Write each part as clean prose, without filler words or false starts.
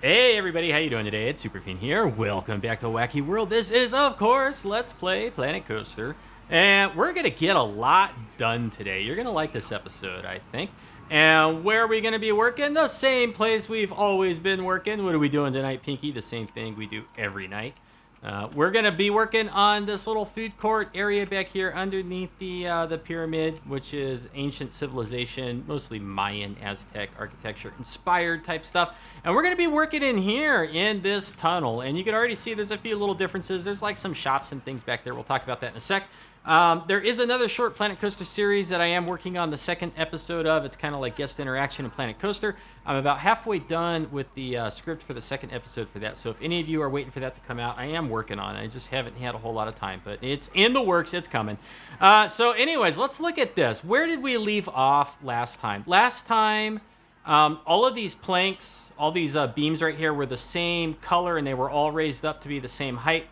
Hey everybody, how you doing today? It's Superfiend here. Welcome back to Whacky World. This is, of course, Let's Play Planet Coaster. And we're going to get a lot done today. You're going to like this episode, I think. And where are we going to be working? The same place we've always been working. What are we doing tonight, Pinky? The same thing we do every night. We're going to be working on this little food court area back here underneath the pyramid, which is ancient civilization, mostly Mayan, Aztec architecture inspired type stuff. And we're going to be working in here in this tunnel. And you can already see there's a few little differences. There's like some shops and things back there. We'll talk about that in a sec. There is another short Planet Coaster series that I am working on the second episode of. It's kind of like guest interaction in Planet Coaster. I'm about halfway done with the script for the second episode for that. So if any of you are waiting for that to come out, I am working on it. I just haven't had a whole lot of time, but it's in the works. It's coming. So anyways, let's look at this. Where did we leave off last time? Last time, all of these planks, all these beams right here were the same color, and they were all raised up to be the same height.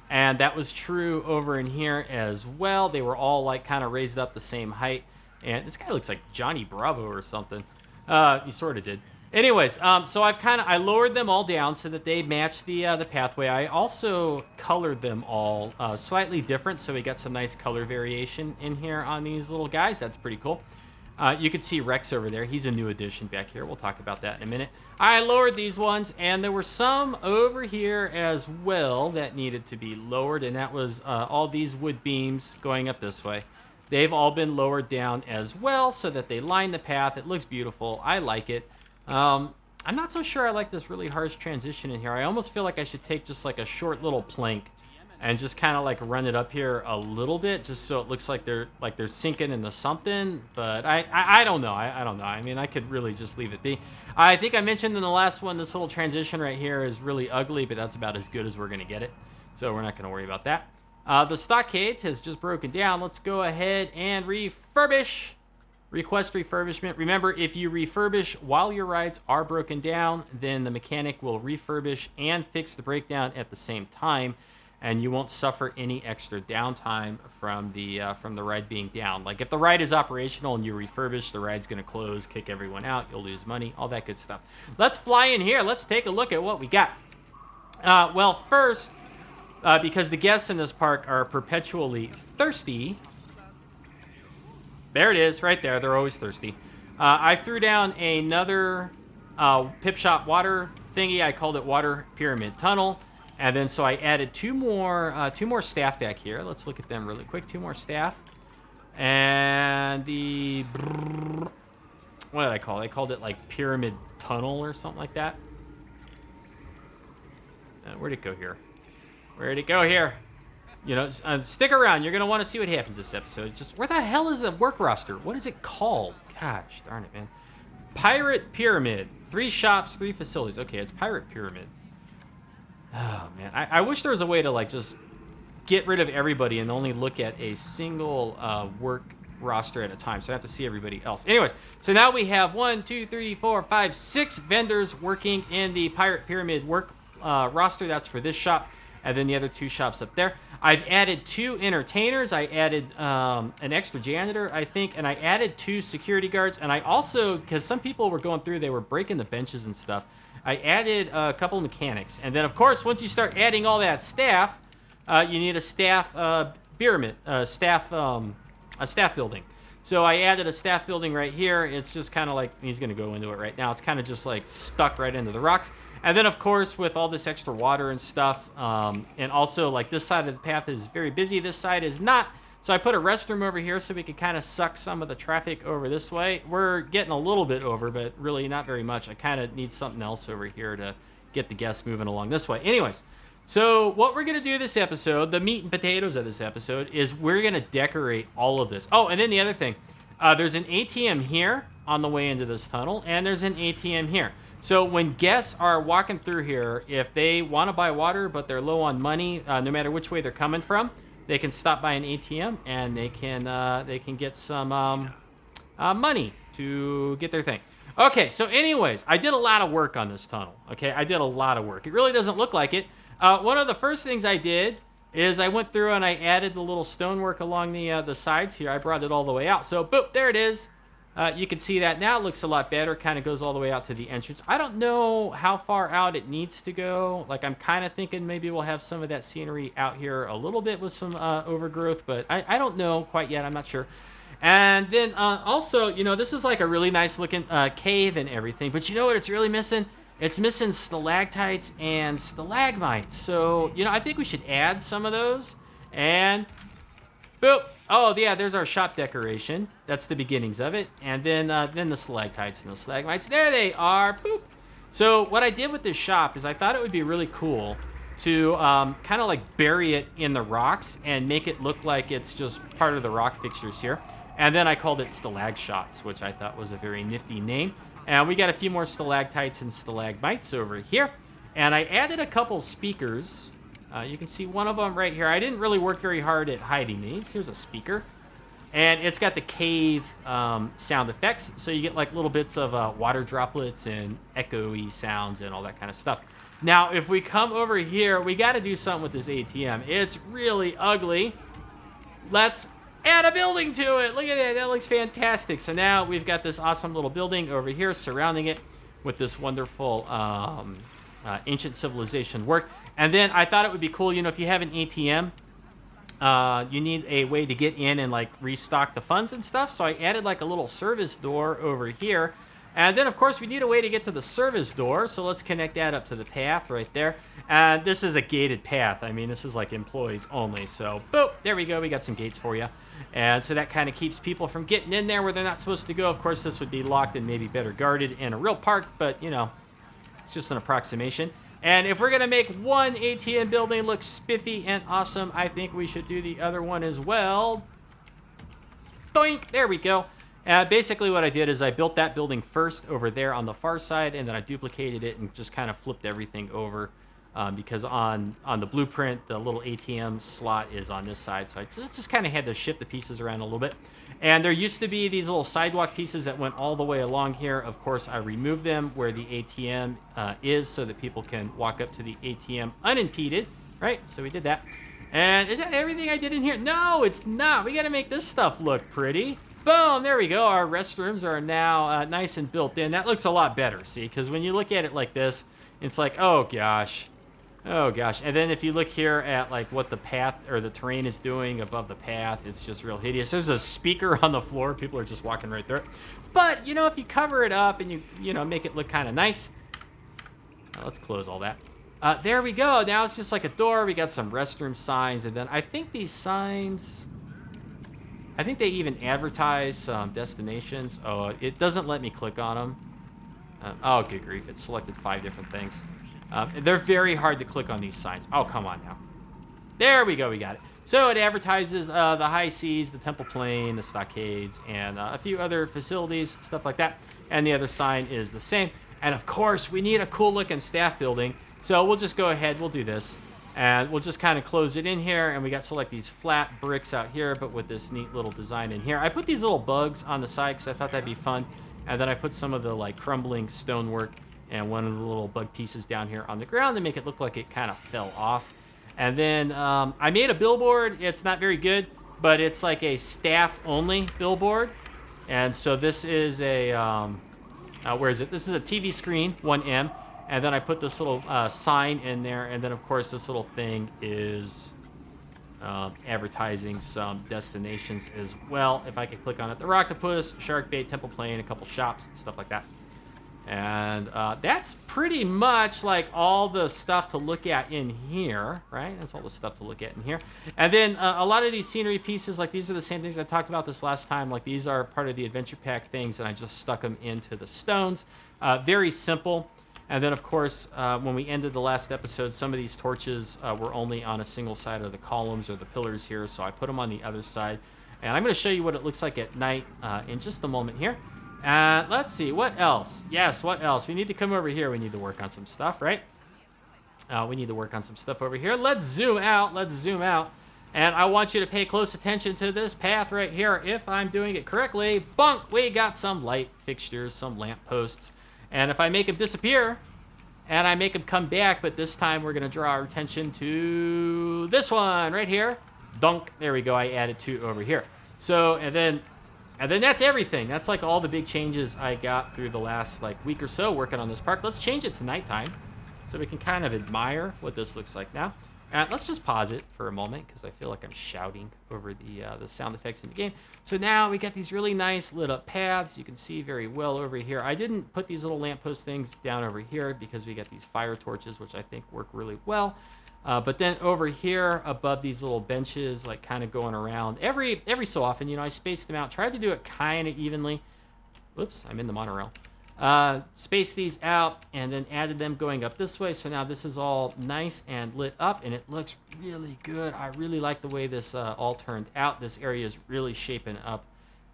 And that was true over in here as well. They were all like kind of raised up the same height. And this guy looks like Johnny Bravo or something. He sort of did. Anyways, so I lowered them all down so that they match the pathway. I also colored them all slightly different, so we got some nice color variation in here on these little guys. That's pretty cool. You can see Rex over there. He's a new addition back here. We'll talk about that in a minute. I lowered these ones, and there were some over here as well that needed to be lowered, and that was all these wood beams going up this way. They've all been lowered down as well so that they line the path. It looks beautiful. I like it. I'm not so sure I like this really harsh transition in here. I almost feel like I should take just like a short little plank and just kind of like run it up here a little bit, just so it looks like they're sinking into something. But I don't know. I don't know. I mean, I could really just leave it be. I think I mentioned in the last one, this little transition right here is really ugly, but that's about as good as we're going to get it. So we're not going to worry about that. The stockades has just broken down. Let's go ahead and refurbish. Request refurbishment. Remember, if you refurbish while your rides are broken down, then the mechanic will refurbish and fix the breakdown at the same time, and you won't suffer any extra downtime from the ride being down. Like if the ride is operational and you refurbish, the ride's going to close, kick everyone out, you'll lose money, all that good stuff. Let's fly in here. Let's take a look at what we got. Well, first, because the guests in this park are perpetually thirsty. There it is, right there. They're always thirsty. I threw down another pipshot water thingy. I called it Water Pyramid Tunnel. And then so I added two more staff back here. Let's look at them really quick. Two more staff. And the... What did I call it? I called it like Pyramid Tunnel or something like that. Where'd it go here? Where'd it go here? You know, stick around. You're going to want to see what happens this episode. Just, where the hell is the work roster? What is it called? Gosh, darn it, man. Pirate Pyramid. 3 shops, 3 facilities. Okay, it's Pirate Pyramid. Oh, man. I wish there was a way to, like, just get rid of everybody and only look at a single work roster at a time. So I have to see everybody else. Anyways, so now we have 1, 2, 3, 4, 5, 6 vendors working in the Pirate Pyramid work roster. That's for this shop. And then the other 2 shops up there. I've added 2 entertainers. I added an extra janitor, I think. And I added 2 security guards. And I also, because some people were going through, they were breaking the benches and stuff. I added a couple of mechanics. And then, of course, once you start adding all that staff, you need a staff pyramid, a staff building. So I added a staff building right here. It's just kind of like, he's going to go into it right now. It's kind of just like stuck right into the rocks. And then, of course, with all this extra water and stuff, and also, like, this side of the path is very busy. This side is not. So I put a restroom over here so we could kind of suck some of the traffic over this way. We're getting a little bit over, but really not very much. I kind of need something else over here to get the guests moving along this way. Anyways, so what we're going to do this episode, the meat and potatoes of this episode, is we're going to decorate all of this. Oh, and then the other thing, there's an ATM here on the way into this tunnel, and there's an ATM here. So when guests are walking through here, if they want to buy water but they're low on money, no matter which way they're coming from, they can stop by an ATM and they can get some money to get their thing. Okay, so anyways, I did a lot of work on this tunnel. Okay, I did a lot of work. It really doesn't look like it. One of the first things I did is I went through and I added the little stonework along the sides here. I brought it all the way out. So, boop, there it is. You can see that now. It looks a lot better. Kind of goes all the way out to the entrance. I don't know how far out it needs to go. Like, I'm kind of thinking maybe we'll have some of that scenery out here a little bit with some overgrowth, but I don't know quite yet. I'm not sure. And then also, you know, this is like a really nice looking cave and everything, but you know what it's really missing? It's missing stalactites and stalagmites. So, you know, I think we should add some of those. And boop. Oh, yeah, there's our shop decoration. That's the beginnings of it. And then the stalactites and the stalagmites. There they are. Boop. So what I did with this shop is I thought it would be really cool to kind of like bury it in the rocks and make it look like it's just part of the rock fixtures here. And then I called it Stalag-Shots, which I thought was a very nifty name. And we got a few more stalactites and stalagmites over here. And I added a couple speakers. You can see one of them right here. I didn't really work very hard at hiding these. Here's a speaker. And it's got the cave sound effects. So you get like little bits of water droplets and echoey sounds and all that kind of stuff. Now, if we come over here, we got to do something with this ATM. It's really ugly. Let's add a building to it. Look at that. That looks fantastic. So now we've got this awesome little building over here surrounding it with this wonderful ancient civilization work. And then I thought it would be cool, you know, if you have an ATM, you need a way to get in and like restock the funds and stuff. So I added like a little service door over here. And then, of course, we need a way to get to the service door. So let's connect that up to the path right there. And this is a gated path. I mean, this is like employees only. So, boop, there we go. We got some gates for you. And so that kind of keeps people from getting in there where they're not supposed to go. Of course, this would be locked and maybe better guarded in a real park. But, you know, it's just an approximation. And if we're going to make one ATM building look spiffy and awesome, I think we should do the other one as well. Doink! There we go. Basically what I did is I built that building first over there on the far side, and then I duplicated it and just kind of flipped everything over because on the blueprint, the little ATM slot is on this side. So I just kind of had to shift the pieces around a little bit. And there used to be these little sidewalk pieces that went all the way along here. Of course, I removed them where the ATM is so that people can walk up to the ATM unimpeded, right? So we did that. And is that everything I did in here? No, it's not. We got to make this stuff look pretty. Boom, there we go. Our restrooms are now nice and built in. That looks a lot better, see? Because when you look at it like this, it's like, oh, gosh. Oh, gosh. And then if you look here at, like, what the path or the terrain is doing above the path, it's just real hideous. There's a speaker on the floor. People are just walking right through it. But, you know, if you cover it up and you know, make it look kind of nice. Let's close all that. There we go. Now it's just like a door. We got some restroom signs. And then I think these signs... I think they even advertise some destinations. Oh, it doesn't let me click on them. Oh, good grief. It selected 5 different things. They're very hard to click on these signs. Oh, come on now. There we go. We got it. So it advertises the high seas, the temple plain, the stockades, and a few other facilities, stuff like that. And the other sign is the same. And, of course, we need a cool-looking staff building. So we'll just go ahead. We'll do this. And we'll just kind of close it in here. And we got like these flat bricks out here, but with this neat little design in here. I put these little bugs on the side because I thought that'd be fun. And then I put some of the like crumbling stonework and one of the little bug pieces down here on the ground to make it look like it kind of fell off. And then I made a billboard. It's not very good, but it's like a staff-only billboard. And so this is a, where is it? This is a TV screen, 1M. And then I put this little sign in there. And then, of course, this little thing is advertising some destinations as well. If I could click on it. The Octopus, Shark Bait, Temple Plain, a couple shops, stuff like that. And that's pretty much like all the stuff to look at in here, right? That's all the stuff to look at in here. And then a lot of these scenery pieces, like these are the same things I talked about this last time. Like these are part of the adventure pack things, and I just stuck them into the stones. Very simple. And then, of course, when we ended the last episode, some of these torches were only on a single side of the columns or the pillars here, so I put them on the other side. And I'm going to show you what it looks like at night in just a moment here. Let's see, what else? Yes, what else? We need to come over here. We need to work on some stuff, right? We need to work on some stuff over here. Let's zoom out. Let's zoom out. And I want you to pay close attention to this path right here. If I'm doing it correctly, bunk, we got some light fixtures, some lamp posts. And if I make them disappear, and I make them come back, but this time we're going to draw our attention to this one right here. Dunk. There we go. I added 2 over here. So, and then And then that's everything. That's like all the big changes I got through the last like week or so working on this park. Let's change it to nighttime so we can kind of admire what this looks like now. Let's just pause it for a moment because I feel like I'm shouting over the sound effects in the game. So now we got these really nice lit up paths. You can see very well over here. I didn't put these little lamppost things down over here because we got these fire torches, which I think work really well. But then over here above these little benches, like kind of going around every so often, you know, I spaced them out, tried to do it kind of evenly. Whoops, I'm in the monorail. Spaced these out and then added them going up this way. So now this is all nice and lit up and it looks really good. I really like the way this all turned out. This area is really shaping up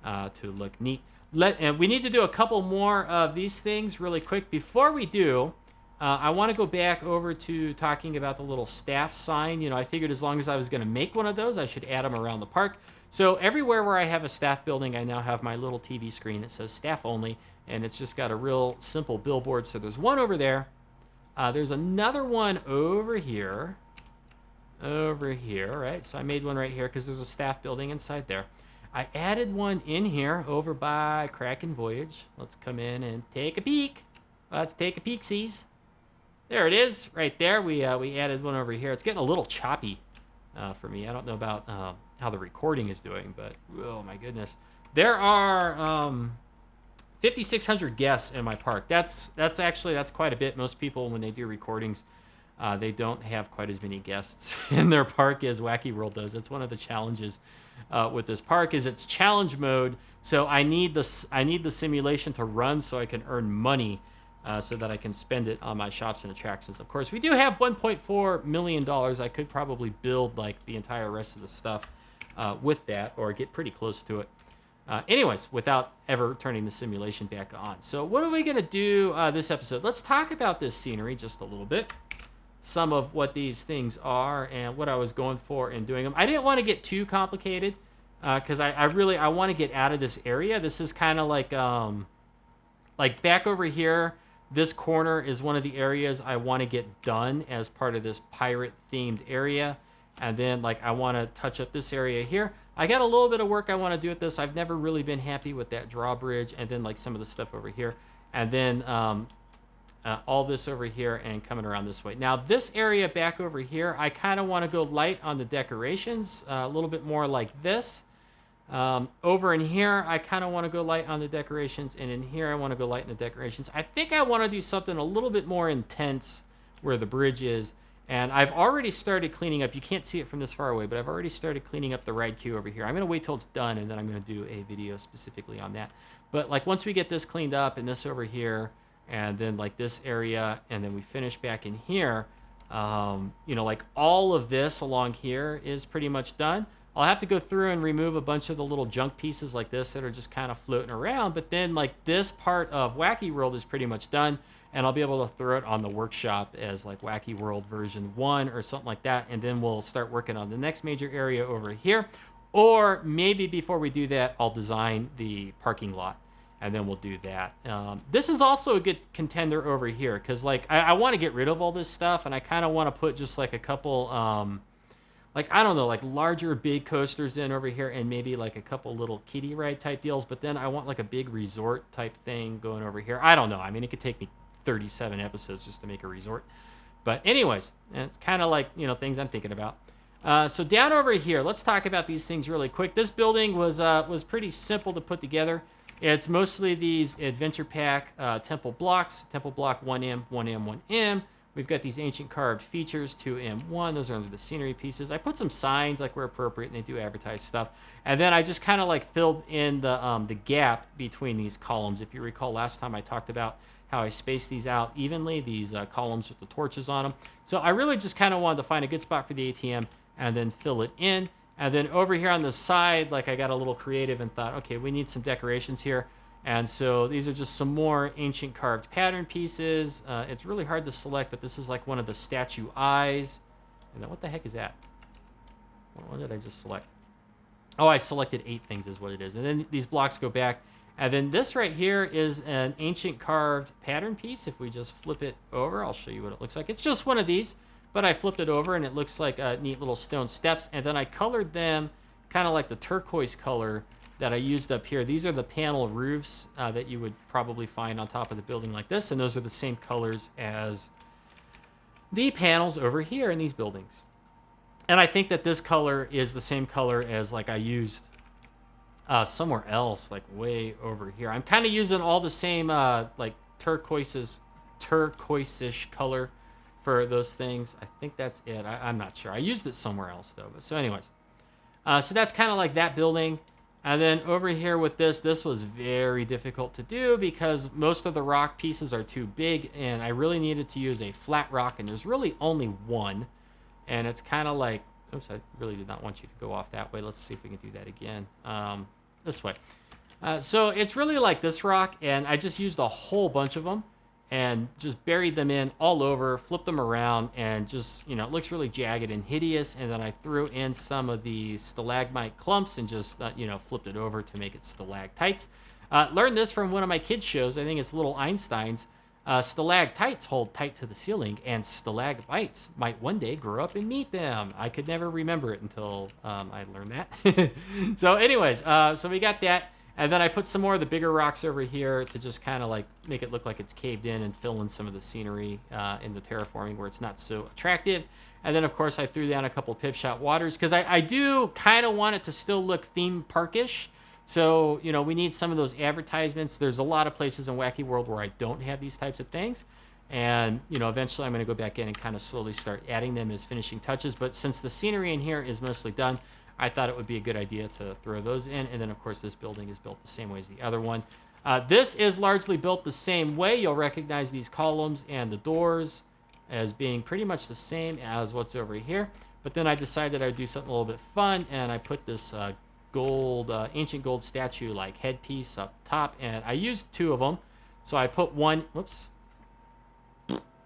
to look neat. And we need to do a couple more of these things really quick. Before we do, I want to go back over to talking about the little staff sign. You know, I figured as long as I was going to make one of those, I should add them around the park. So everywhere where I have a staff building, I now have my little TV screen. It says staff only, and it's just got a real simple billboard. So there's one over there. There's another one over here. Right? So I made one right here because there's a staff building inside there. I added one in here over by Kraken Voyage. Let's come in and take a peek. Let's take a peek-sees. There it is, right there. We added one over here. It's getting a little choppy for me. I don't know about how the recording is doing, but oh my goodness. There are 5,600 guests in my park. That's quite a bit. Most people, when they do recordings, they don't have quite as many guests in their park as Whacky World does. That's one of the challenges with this park is it's challenge mode. So I need the simulation to run so I can earn money. So that I can spend it on my shops and attractions. Of course, we do have $1.4 million. I could probably build like the entire rest of the stuff with that or get pretty close to it. Anyways, without ever turning the simulation back on. So what are we going to do this episode? Let's talk about this scenery just a little bit. Some of what these things are and what I was going for in doing them. I didn't want to get too complicated because I want to get out of this area. This is kind of like back over here. This corner is one of the areas I want to get done as part of this pirate-themed area. And then, like, I want to touch up this area here. I got a little bit of work I want to do with this. I've never really been happy with that drawbridge. And then, like, some of the stuff over here. And then all this over here and coming around this way. Now, this area back over here, I kind of want to go light on the decorations. A little bit more like this. Over in here, I kind of want to go light on the decorations, and in here, I want to go light on the decorations. I think I want to do something a little bit more intense where the bridge is, and I've already started cleaning up. You can't see it from this far away, but I've already started cleaning up the ride queue over here. I'm going to wait till it's done, and then I'm going to do a video specifically on that. But like once we get this cleaned up, and this over here, and then like this area, and then we finish back in here, you know, like all of this along here is pretty much done. I'll have to go through and remove a bunch of the little junk pieces like this that are just kind of floating around. But then like this part of Whacky World is pretty much done. And I'll be able to throw it on the workshop as like Whacky World version 1 or something like that. And then we'll start working on the next major area over here. Or maybe before we do that, I'll design the parking lot. And then we'll do that. This is also a good contender over here. Because like I want to get rid of all this stuff. And I kind of want to put just like a couple... like, I don't know, like larger big coasters in over here and maybe like a couple little kiddie ride type deals. But then I want like a big resort type thing going over here. I don't know. I mean, it could take me 37 episodes just to make a resort. But anyways, it's kind of like, you know, things I'm thinking about. So down over here, let's talk about these things really quick. This building was pretty simple to put together. It's mostly these Adventure Pack temple blocks. Temple block 1M, 1M, 1M. We've got these ancient carved features, 2M1. Those are under the scenery pieces. I put some signs like where appropriate, and they do advertise stuff. And then I just kind of like filled in the gap between these columns. If you recall, last time I talked about how I spaced these out evenly, these columns with the torches on them. So I really just kind of wanted to find a good spot for the ATM and then fill it in. And then over here on the side, like I got a little creative and thought, okay, we need some decorations here. And so these are just some more ancient carved pattern pieces. It's really hard to select, but this is like one of the statue eyes. And then what the heck is that? What did I just select? Oh, I selected 8 things is what it is. And then these blocks go back. And then this right here is an ancient carved pattern piece. If we just flip it over, I'll show you what it looks like. It's just one of these, but I flipped it over and it looks like neat little stone steps. And then I colored them kind of like the turquoise color that I used up here. These are the panel roofs that you would probably find on top of the building like this, and those are the same colors as the panels over here in these buildings. And I think that this color is the same color as like I used somewhere else, like way over here. I'm kind of using all the same like turquoise-ish color for those things. I think that's it. I'm not sure. I used it somewhere else though. But so anyways, so that's kind of like that building. And then over here with this was very difficult to do because most of the rock pieces are too big, and I really needed to use a flat rock, and there's really only one. And it's kind of like, oops, I really did not want you to go off that way. Let's see if we can do that again. This way. So it's really like this rock, and I just used a whole bunch of them and just buried them in all over, flipped them around, and just, you know, it looks really jagged and hideous. And then I threw in some of the stalagmite clumps and just, you know, flipped it over to make it stalactites. Learned this from one of my kids' shows. I think it's Little Einstein's. Stalactites hold tight to the ceiling, and stalagmites might one day grow up and meet them. I could never remember it until I learned that. So anyways, so we got that. And then I put some more of the bigger rocks over here to just kind of like make it look like it's caved in and fill in some of the scenery in the terraforming where it's not so attractive. And then, of course, I threw down a couple pipshot waters because I do kind of want it to still look theme parkish. So, you know, we need some of those advertisements. There's a lot of places in Whacky World where I don't have these types of things. And, you know, eventually I'm going to go back in and kind of slowly start adding them as finishing touches. But since the scenery in here is mostly done, I thought it would be a good idea to throw those in. And then, of course, this building is built the same way as the other one. This is largely built the same way. You'll recognize these columns and the doors as being pretty much the same as what's over here. But then I decided I'd do something a little bit fun, and I put this ancient gold statue like headpiece up top, and I used two of them. So I put one,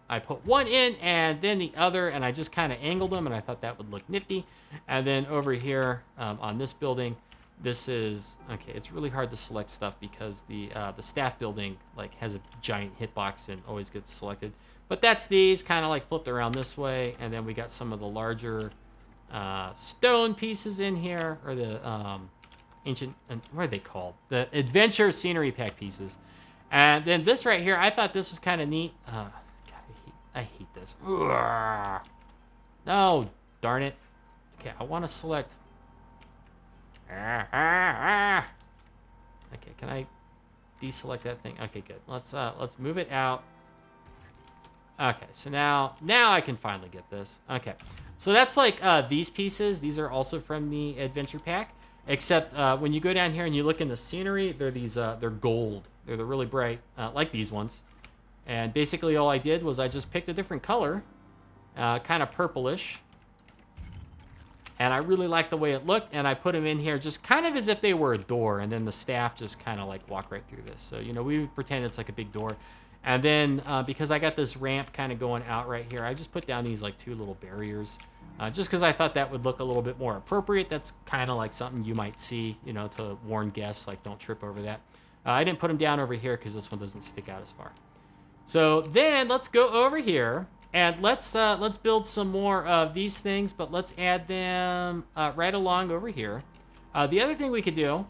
I put one in and then the other, and I just kind of angled them, and I thought that would look nifty. And then over here on this building, this is, okay, it's really hard to select stuff because the staff building like has a giant hitbox and always gets selected. But that's these kind of like flipped around this way, and then we got some of the larger stone pieces in here, or the ancient, what are they called? The adventure scenery pack pieces. And then this right here, I thought this was kind of neat. God, I hate this. Ugh. No, darn it. Okay, I want to select. Okay, can I deselect that thing? Okay, good. Let's move it out. Okay, so now I can finally get this. Okay, so that's like these pieces. These are also from the adventure pack, except when you go down here and you look in the scenery, they're these they're gold. They're really bright, like these ones. And basically all I did was I just picked a different color, kind of purplish. And I really liked the way it looked, and I put them in here just kind of as if they were a door, and then the staff just kind of like walk right through this. So, you know, we would pretend it's like a big door. And then because I got this ramp kind of going out right here, I just put down these like two little barriers, just because I thought that would look a little bit more appropriate. That's kind of like something you might see, you know, to warn guests, like don't trip over that. I didn't put them down over here because this one doesn't stick out as far. So then let's go over here. And let's build some more of these things, but let's add them right along over here. The other thing we could do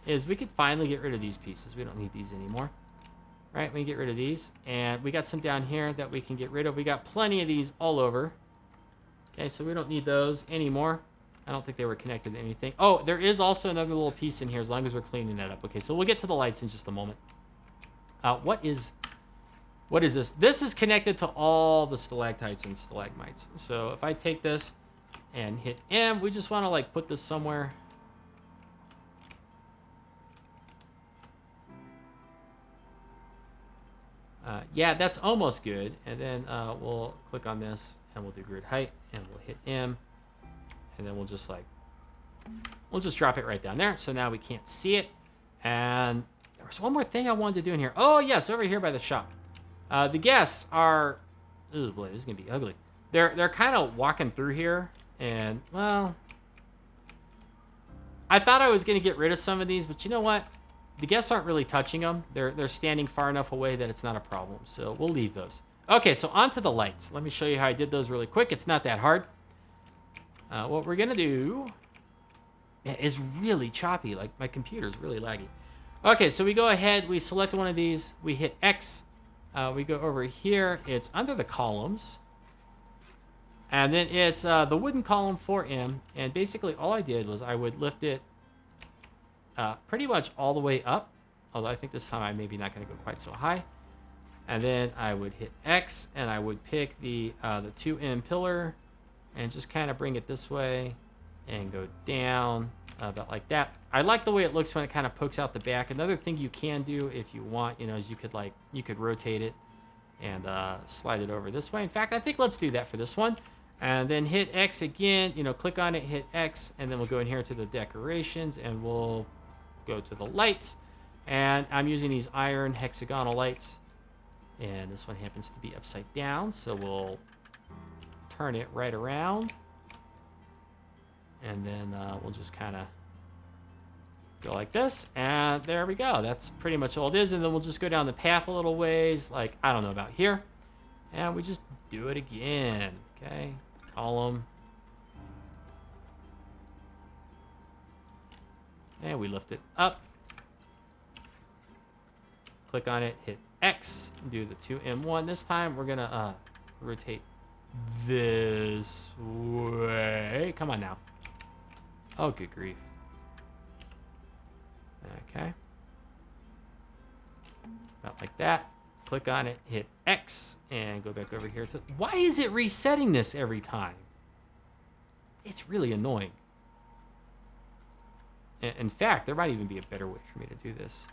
is we could finally get rid of these pieces. We don't need these anymore. Right, we can get rid of these. And we got some down here that we can get rid of. We got plenty of these all over. Okay, so we don't need those anymore. I don't think they were connected to anything. Oh, there is also another little piece in here as long as we're cleaning that up. Okay, so we'll get to the lights in just a moment. What is this? This is connected to all the stalactites and stalagmites. So if I take this and hit M, we just want to like put this somewhere. Yeah, that's almost good. And then we'll click on this and we'll do grid height and we'll hit M. And then we'll just drop it right down there. So now we can't see it. And there was one more thing I wanted to do in here. Oh yes, over here by the shop. The guests are, oh boy, this is gonna be ugly. They're kind of walking through here, and well, I thought I was gonna get rid of some of these, but you know what? The guests aren't really touching them. They're standing far enough away that it's not a problem. So we'll leave those. Okay, so on to the lights. Let me show you how I did those really quick. It's not that hard. What we're gonna do Man, it's really choppy. Like, my computer's really laggy. Okay, so we go ahead, we select one of these, we hit X, we go over here, it's under the columns, and then it's the wooden column 4M, and basically all I did was I would lift it pretty much all the way up, although I think this time I'm maybe not going to go quite so high, and then I would hit X, and I would pick the 2M pillar, and just kind of bring it this way, and go down, about like that. I like the way it looks when it kind of pokes out the back. Another thing you can do if you want, is you could rotate it and slide it over this way. In fact, I think let's do that for this one. And then hit X again, click on it, hit X, and then we'll go in here to the decorations and we'll go to the lights. And I'm using these iron hexagonal lights. And this one happens to be upside down, so we'll turn it right around. And then we'll just kind of go like this, and there we go. That's pretty much all it is, and then we'll just go down the path a little ways, like, I don't know, about here. And we just do it again, okay? Column. And we lift it up. Click on it, hit X, do the 2M1. This time, we're going to rotate this way. Come on now. Oh, good grief. Okay. About like that. Click on it, hit X, and go back over here. Why is it resetting this every time? It's really annoying. In fact, there might even be a better way for me to do this.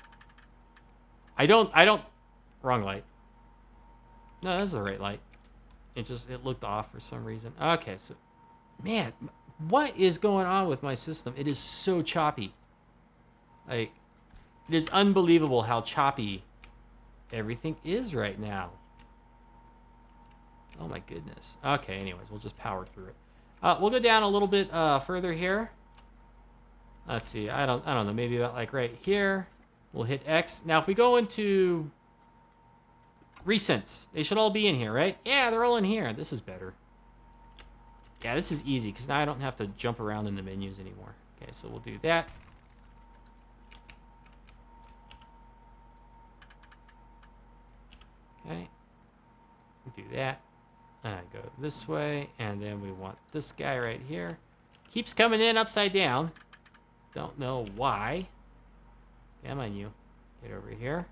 I don't, wrong light. No, that's the right light. It looked off for some reason. Okay, so, man, what is going on with my system? It is so choppy. Like, it is unbelievable how choppy everything is right now. Oh my goodness. Okay, anyways, we'll just power through it. We'll go down a little bit further here. Let's see. I don't know. Maybe about like right here. We'll hit X. Now, if we go into recents, they should all be in here, right? Yeah, they're all in here. This is better. Yeah, this is easy because now I don't have to jump around in the menus anymore. Okay, so we'll do that. Okay, do that. Go this way, and then we want this guy right here. Keeps coming in upside down. Don't know why. Come on, you. Get over here.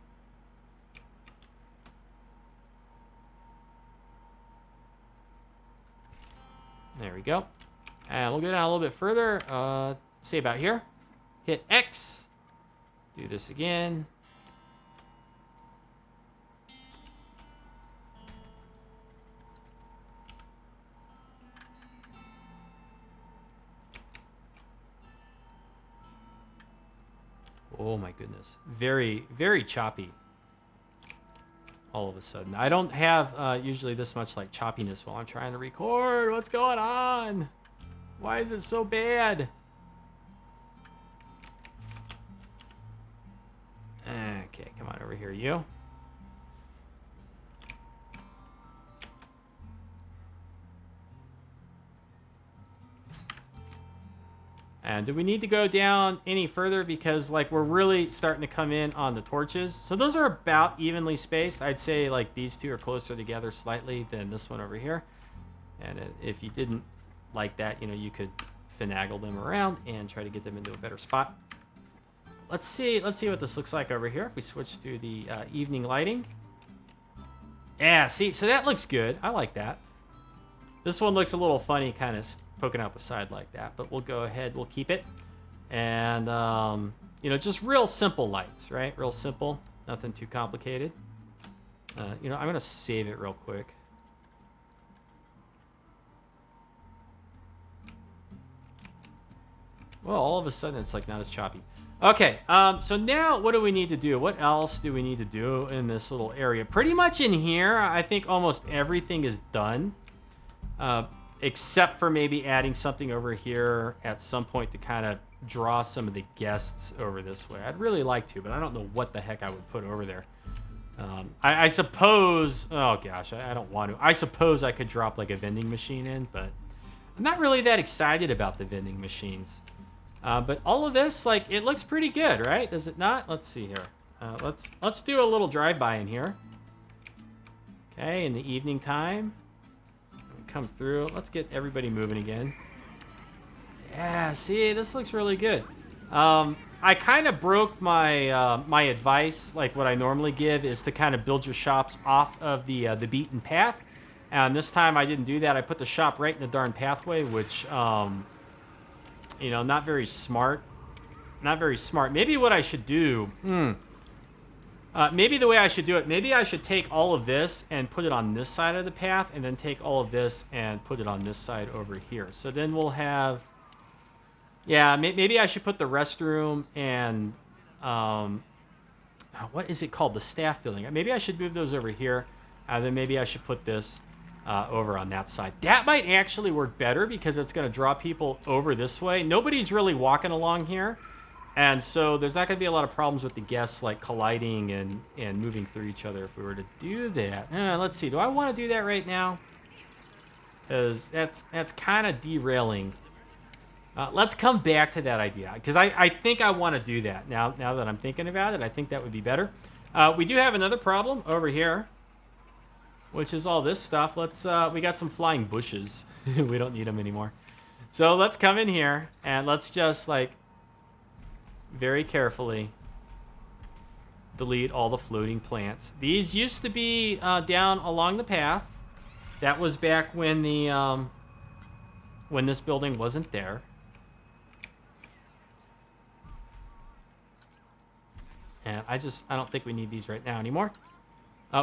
There we go. And we'll go down a little bit further. Say about here. Hit X. Do this again. Oh my goodness. Very, very choppy. All of a sudden. I don't have usually this much like choppiness while I'm trying to record. What's going on? Why is it so bad? Okay, come on over here, you. And do we need to go down any further? Because like we're really starting to come in on the torches. So those are about evenly spaced. I'd say like these two are closer together slightly than this one over here. And if you didn't like that, you could finagle them around and try to get them into a better spot. Let's see what this looks like over here. If we switch to the evening lighting. Yeah, see, so that looks good. I like that. This one looks a little funny, kind of poking out the side like that, but we'll go ahead, we'll keep it. And, just real simple lights, right? Real simple, nothing too complicated. I'm going to save it real quick. Well, all of a sudden, it's like not as choppy. Okay, so now what do we need to do? What else do we need to do in this little area? Pretty much in here, I think almost everything is done. Except for maybe adding something over here at some point to kind of draw some of the guests over this way. I'd really like to, but I don't know what the heck I would put over there. I suppose, oh gosh, I don't want to. I suppose I could drop like a vending machine in, but I'm not really that excited about the vending machines. But all of this, like, it looks pretty good, right? Does it not? Let's see here. Let's do a little drive-by in here. Okay, in the evening time. Come through. Let's get everybody moving again. Yeah, see, this looks really good. I kind of broke my my advice, like what I normally give is to kind of build your shops off of the beaten path. And this time I didn't do that. I put the shop right in the darn pathway, which, you know, not very smart. Not very smart. Maybe what I should do... maybe the way I should do it, maybe I should take all of this and put it on this side of the path, and then take all of this and put it on this side over here. So then we'll have... Yeah, maybe I should put the restroom and... what is it called? The staff building. Maybe I should move those over here, and then maybe I should put this over on that side. That might actually work better because it's going to draw people over this way. Nobody's really walking along here. And so there's not going to be a lot of problems with the guests like colliding and moving through each other if we were to do that. Let's see. Do I want to do that right now? Because that's kind of derailing. Let's come back to that idea because I think I want to do that now that I'm thinking about it. I think that would be better. We do have another problem over here, which is all this stuff. We got some flying bushes. We don't need them anymore. So let's come in here and let's just like very carefully delete all the floating plants. These used to be down along the path. That was back when the when this building wasn't there. And I don't think we need these right now anymore.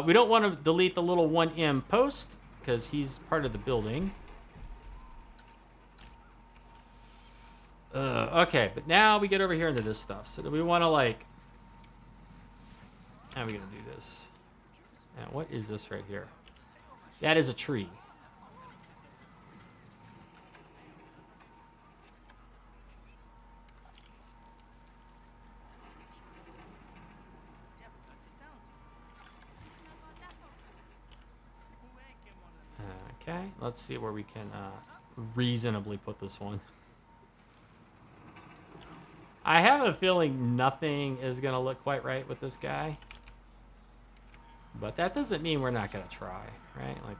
We don't want to delete the little 1M post because he's part of the building. Okay, but now we get over here into this stuff. So do we want to like... How are we going to do this? Now, what is this right here? That is a tree. Okay, let's see where we can reasonably put this one. I have a feeling nothing is going to look quite right with this guy. But that doesn't mean we're not going to try, right? Like,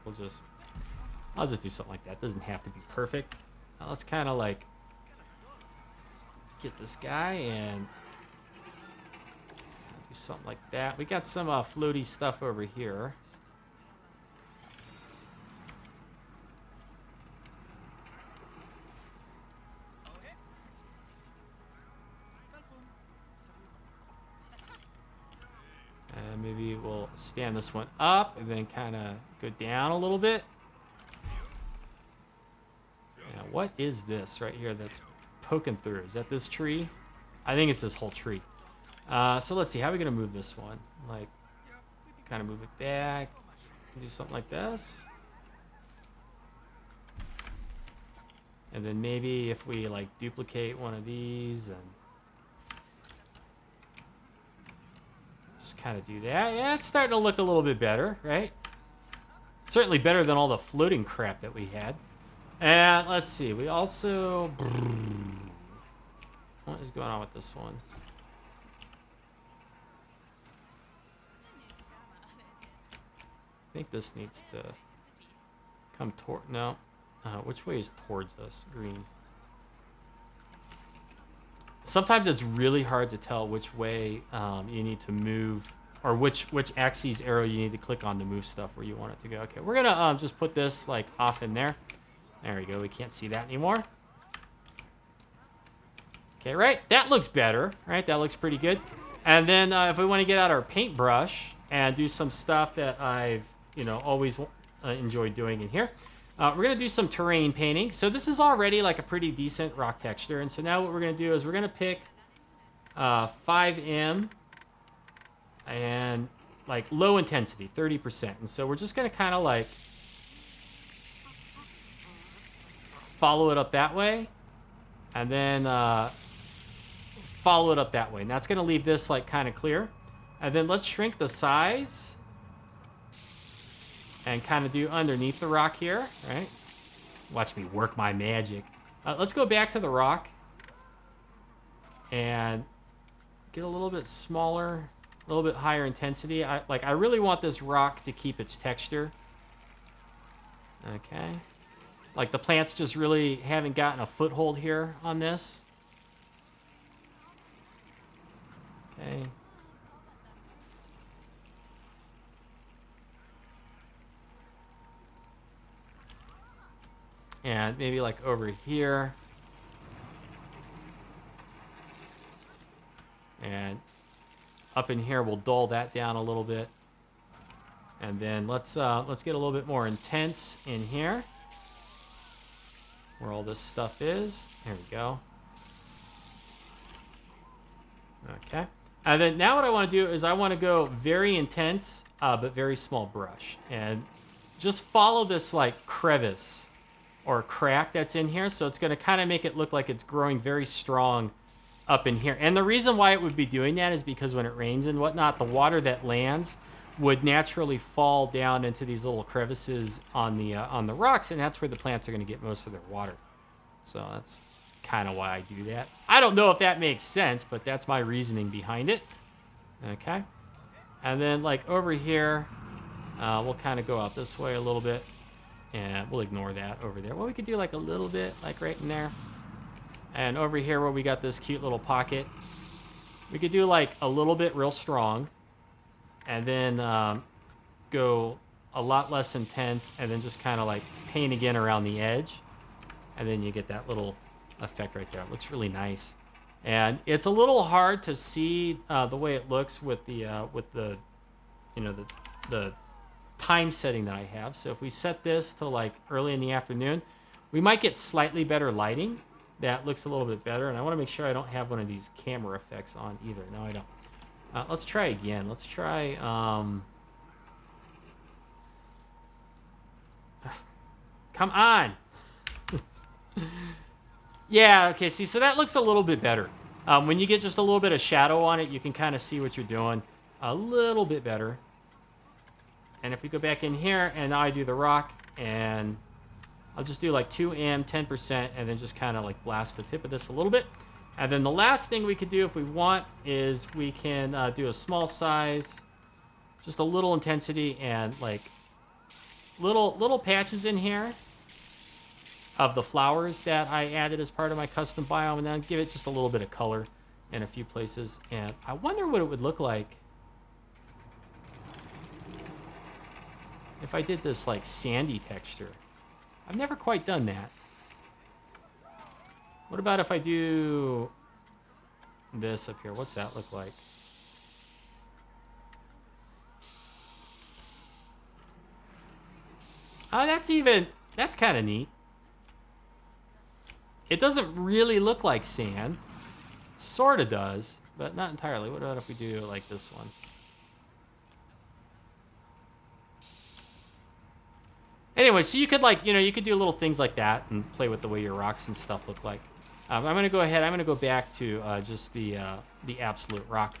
I'll just do something like that. It doesn't have to be perfect. Let's kind of, like, get this guy and do something like that. We got some floaty stuff over here. Maybe we'll stand this one up and then kind of go down a little bit. Now, what is this right here that's poking through? Is that this tree? I think it's this whole tree. So let's see. How are we going to move this one? Like, kind of move it back. Do something like this. And then maybe if we, like, duplicate one of these and... Just kind of do that. Yeah, it's starting to look a little bit better, right? Certainly better than all the floating crap that we had. And let's see. We also... What is going on with this one? I think this needs to come toward... No. Which way is towards us? Green. Sometimes it's really hard to tell which way you need to move, or which axis arrow you need to click on to move stuff where you want it to go. Okay, we're gonna just put this like off in there. There we go. We can't see that anymore. Okay, right? That looks better, right? That looks pretty good. And then if we want to get out our paintbrush and do some stuff that I've always enjoyed doing in here. We're going to do some terrain painting. So this is already like a pretty decent rock texture. And so now what we're going to do is we're going to pick 5M and like low intensity, 30%. And so we're just going to kind of like follow it up that way. And then follow it up that way. And that's going to leave this like kind of clear. And then let's shrink the size. And kind of do underneath the rock here, right? Watch me work my magic. Let's go back to the rock. and get a little bit smaller, a little bit higher intensity. I really want this rock to keep its texture. Okay. Like the plants just really haven't gotten a foothold here on this. Okay. And maybe like over here. And up in here, we'll dull that down a little bit. And then let's get a little bit more intense in here, where all this stuff is. There we go. Okay. And then now what I want to do is I want to go very intense, but very small brush. And just follow this like crevice or crack that's in here. So it's going to kind of make it look like it's growing very strong up in here. And the reason why it would be doing that is because when it rains and whatnot, the water that lands would naturally fall down into these little crevices on the rocks, and that's where the plants are going to get most of their water. So that's kind of why I do that. I don't know if that makes sense, but that's my reasoning behind it. Okay. And then like over here, we'll kind of go out this way a little bit, and we'll ignore that over there. Well, we could do like a little bit, like right in there. And over here where we got this cute little pocket, we could do like a little bit real strong, and then go a lot less intense, and then just kind of like paint again around the edge. And then you get that little effect right there. It looks really nice. And it's a little hard to see the way it looks with the you know, the time setting that I have. So if we set this to like early in the afternoon, we might get slightly better lighting. That looks a little bit better. And I want to make sure I don't have one of these camera effects on either. No, I don't. Let's try again. Let's try... Come on! Yeah, okay, see, so that looks a little bit better. When you get just a little bit of shadow on it, you can kind of see what you're doing a little bit better. And if we go back in here, and now I do the rock, and I'll just do like 2M, 10%, and then just kind of like blast the tip of this a little bit. And then the last thing we could do if we want is we can do a small size, just a little intensity, and like little patches in here of the flowers that I added as part of my custom biome, and then give it just a little bit of color in a few places. And I wonder what it would look like if I did this like sandy texture. I've never quite done that. What about if I do this up here? What's that look like? Oh, that's kind of neat. It doesn't really look like sand. Sort of does, but not entirely. What about if we do like this one? Anyway, so you could like, you could do little things like that and play with the way your rocks and stuff look like. I'm going to go ahead. I'm going to go back to just the absolute rock.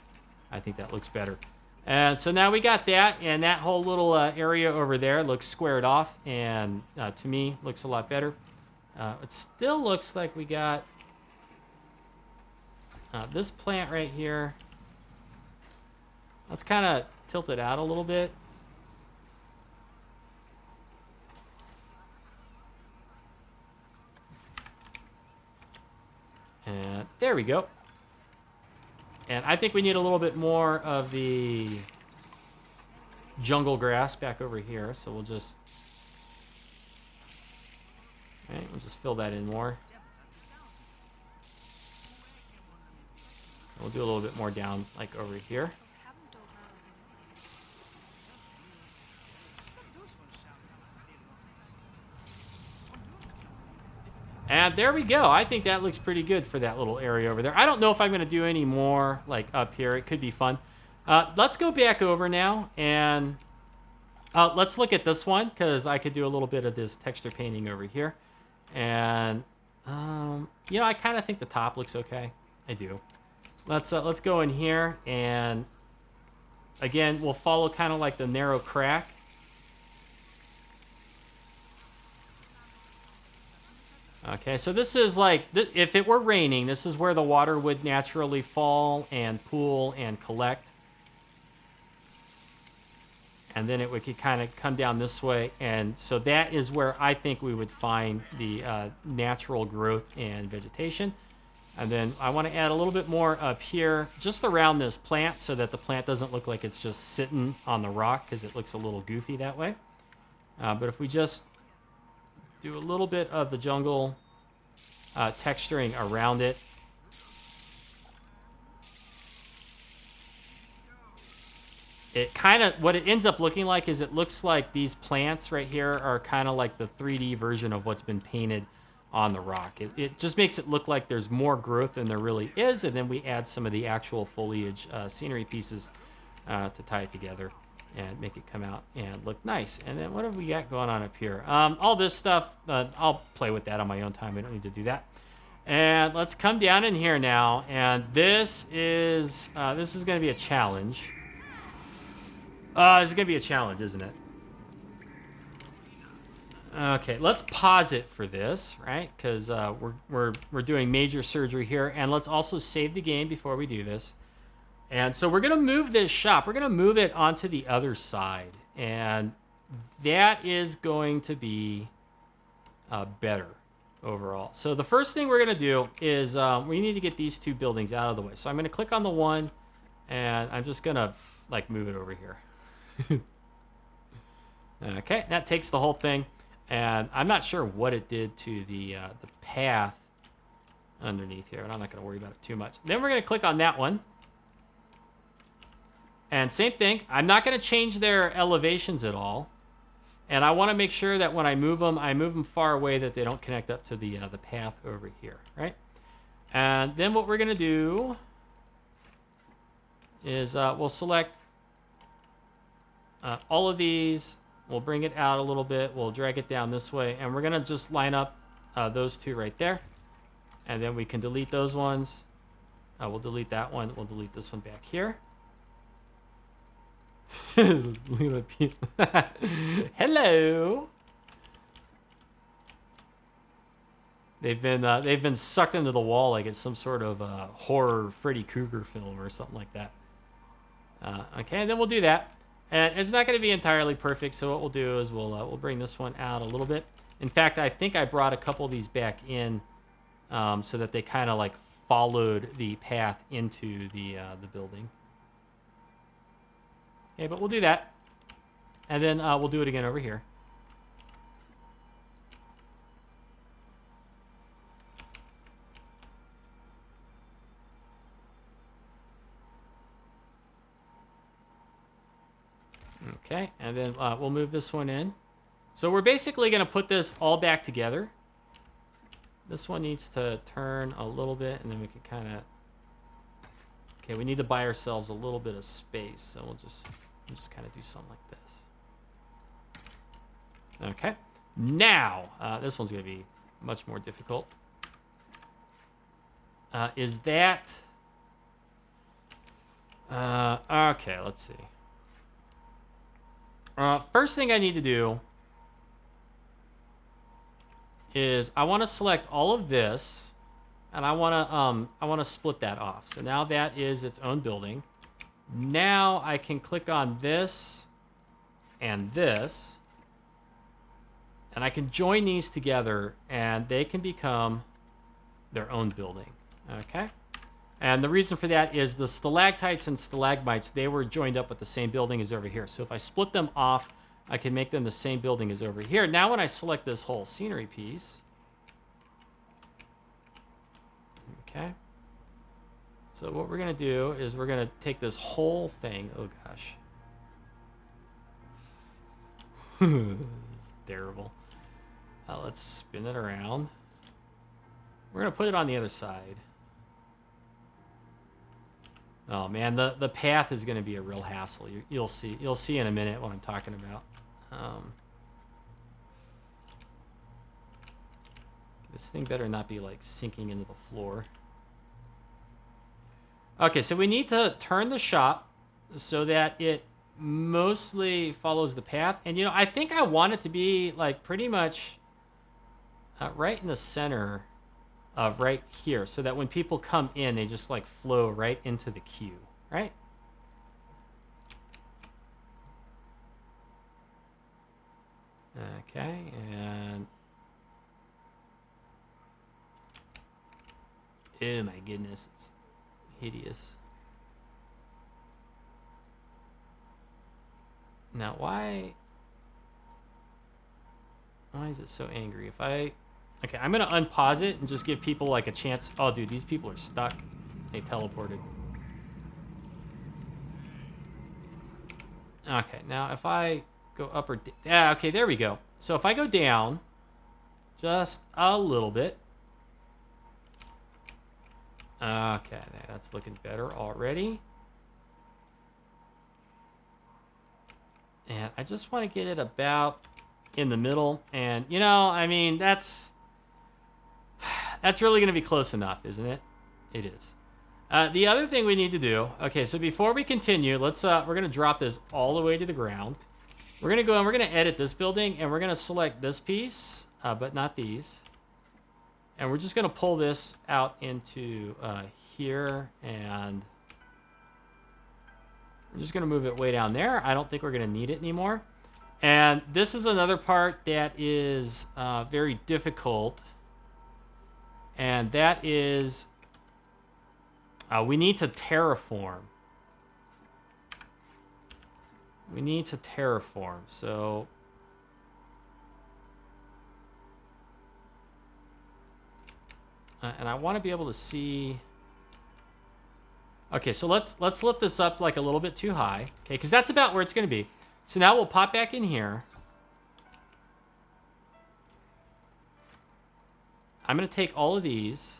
I think that looks better. And so now we got that, and that whole little area over there looks squared off, and to me looks a lot better. It still looks like we got this plant right here. Let's kind of tilt it out a little bit. And there we go. And I think we need a little bit more of the jungle grass back over here. So we'll just... All right, we'll just fill that in more. We'll do a little bit more down, like over here. And there we go. I think that looks pretty good for that little area over there. I don't know if I'm going to do any more like up here. It could be fun. Let's go back over now, and let's look at this one, because I could do a little bit of this texture painting over here. And, I kind of think the top looks okay. I do. Let's go in here, and again, we'll follow kind of like the narrow crack. Okay, so this is like, if it were raining, this is where the water would naturally fall and pool and collect. And then it would kind of come down this way. And so that is where I think we would find the natural growth and vegetation. And then I want to add a little bit more up here, just around this plant, so that the plant doesn't look like it's just sitting on the rock, because it looks a little goofy that way. But if we just do a little bit of the jungle texturing around it. It kind of, what it ends up looking like is it looks like these plants right here are kind of like the 3D version of what's been painted on the rock. It just makes it look like there's more growth than there really is, and then we add some of the actual foliage scenery pieces to tie it together and make it come out and look nice. And then what have we got going on up here? All this stuff, I'll play with that on my own time. I don't need to do that. And let's come down in here now, and this is going to be a challenge. This is going to be a challenge, isn't it? Okay, let's pause it for this, right? Because we're doing major surgery here, and let's also save the game before we do this. And so we're going to move this shop. We're going to move it onto the other side, and that is going to be better overall. So the first thing we're going to do is we need to get these two buildings out of the way. So I'm going to click on the one, and I'm just going to like move it over here. Okay, that takes the whole thing, and I'm not sure what it did to the path underneath here, and I'm not going to worry about it too much. Then we're going to click on that one, and same thing. I'm not going to change their elevations at all, and I want to make sure that when I move them far away, that they don't connect up to the path over here, right? And then what we're going to do is we'll select all of these. We'll bring it out a little bit. We'll drag it down this way, and we're going to just line up those two right there. And then we can delete those ones. We'll delete that one. We'll delete this one back here. Hello. They've been sucked into the wall like it's some sort of horror Freddy Krueger film or something like that. Okay, and then we'll do that. And it's not going to be entirely perfect, so what we'll do is we'll bring this one out a little bit. In fact, I think I brought a couple of these back in so that they kind of like followed the path into the building. Okay, but we'll do that. And then we'll do it again over here. Okay, and then we'll move this one in. So we're basically going to put this all back together. This one needs to turn a little bit, and then we can kind of... Okay, we need to buy ourselves a little bit of space, so we'll just kind of do something like this. Okay, now, this one's going to be much more difficult. Is that... okay, let's see. First thing I need to do is I want to select all of this, and I want to split that off. So now that is its own building. Now I can click on this and this, and I can join these together, and they can become their own building. Okay. And the reason for that is the stalactites and stalagmites, they were joined up with the same building as over here. So if I split them off, I can make them the same building as over here. Now when I select this whole scenery piece, okay. So what we're going to do is we're going to take this whole thing. Oh, gosh. It's terrible. Let's spin it around. We're going to put it on the other side. Oh man, the path is going to be a real hassle. You'll see in a minute what I'm talking about. This thing better not be like sinking into the floor. Okay, so we need to turn the shop so that it mostly follows the path. And I think I want it to be like pretty much right in the center of right here, so that when people come in, they just like flow right into the queue, right? Okay, and oh my goodness, it's hideous. Now, why is it so angry? Okay, I'm gonna unpause it and just give people like a chance. Oh, dude, these people are stuck. They teleported. Okay, now if I go up or yeah, okay, there we go. So if I go down just a little bit. Okay, that's looking better already. And I just want to get it about in the middle. And, you know, I mean, that's really going to be close enough, isn't it? It is. The other thing we need to do, okay, so before we continue, we're going to drop this all the way to the ground. We're going to go and we're going to edit this building, and we're going to select this piece, but not these. And we're just going to pull this out into here, and I'm just going to move it way down there. I don't think we're going to need it anymore. And this is another part that is very difficult, and that is we need to terraform. We need to terraform, so... and I want to be able to see... Okay, so let's lift this up like a little bit too high. Okay, because that's about where it's going to be. So now we'll pop back in here. I'm going to take all of these.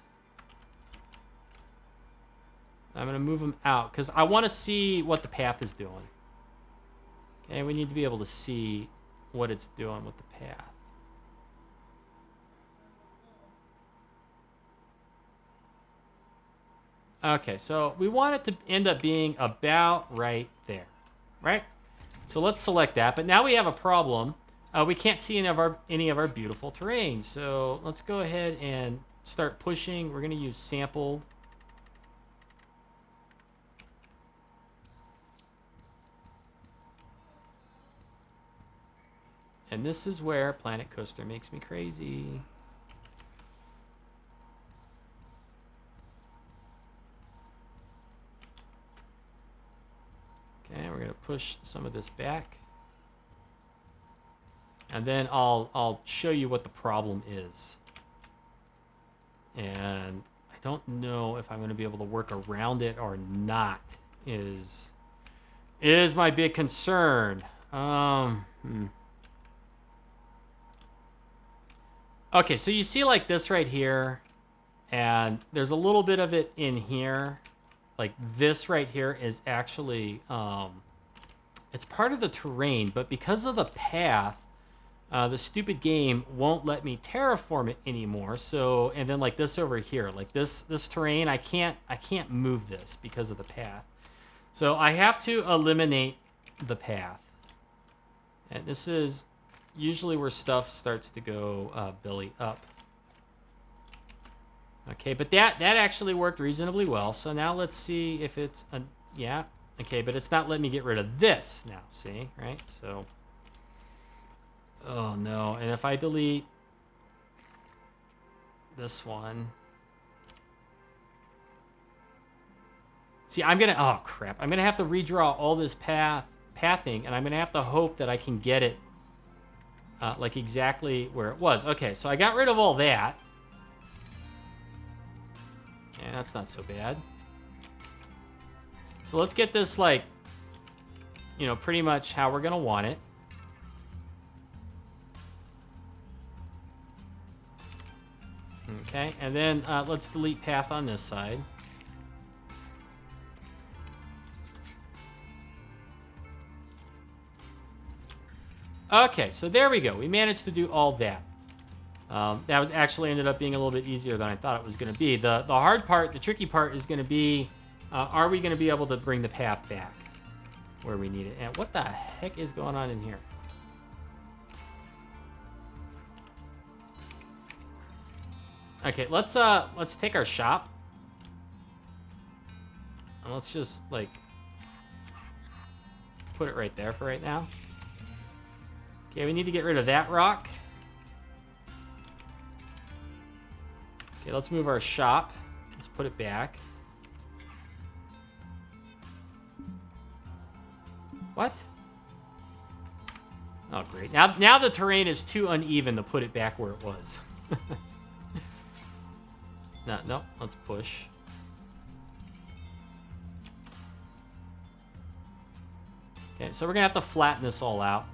I'm going to move them out because I want to see what the path is doing. Okay, we need to be able to see what it's doing with the path. Okay, so we want it to end up being about right there, right? So let's select that. But now we have a problem. We can't see any of our beautiful terrain. So let's go ahead and start pushing. We're going to use sampled. And this is where Planet Coaster makes me crazy. Okay, we're going to push some of this back. And then I'll show you what the problem is. And I don't know if I'm going to be able to work around it or not is my big concern. Okay, so you see like this right here, and there's a little bit of it in here. Like this right here is actually, it's part of the terrain, but because of the path, the stupid game won't let me terraform it anymore. So, and then like this over here, like this terrain, I can't move this because of the path. So I have to eliminate the path. And this is usually where stuff starts to go belly up. Okay, but that actually worked reasonably well. So now let's see if it's yeah. Okay, but it's not letting me get rid of this now. See, right? So, oh no. And if I delete this one, see, oh crap. I'm gonna have to redraw all this pathing, and I'm gonna have to hope that I can get it like exactly where it was. Okay, so I got rid of all that. Yeah, that's not so bad. So let's get this, like, you know, pretty much how we're going to want it. Okay, and then let's delete path on this side. Okay, so there we go. We managed to do all that. That was actually ended up being a little bit easier than I thought it was going to be. The hard part, the tricky part is going to be, are we going to be able to bring the path back where we need it? And what the heck is going on in here? Okay, let's take our shop. And let's just, like, put it right there for right now. Okay, we need to get rid of that rock. Okay, let's move our shop. Let's put it back. What? Oh, great. Now the terrain is too uneven to put it back where it was. No, let's push. Okay, so we're going to have to flatten this all out.